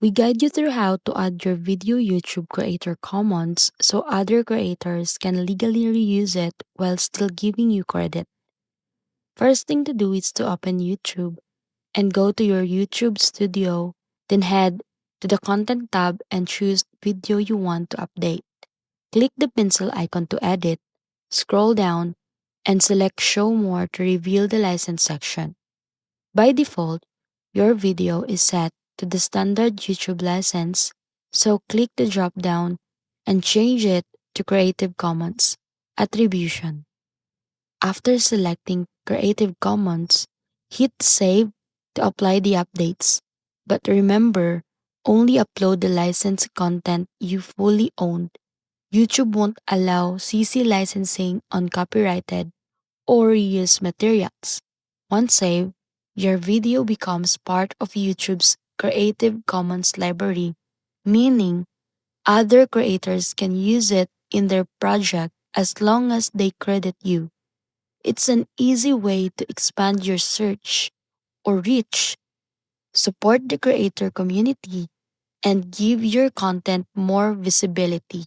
We guide you through how to add your video YouTube Creator Commons so other creators can legally reuse it while still giving you credit. First thing to do is to open YouTube and go to your YouTube studio, then head to the Content tab and choose video you want to update. Click the pencil icon to edit, scroll down, and select Show More to reveal the license section. By default, your video is set to the standard YouTube license, so click the drop down and change it to Creative Commons Attribution. After selecting Creative Commons, hit Save to apply the updates. But remember, only upload the licensed content you fully owned. YouTube won't allow CC licensing on copyrighted or reused materials. Once saved, your video becomes part of YouTube's Creative Commons library, meaning other creators can use it in their project as long as they credit you. It's an easy way to expand your search or reach, support the creator community, and give your content more visibility.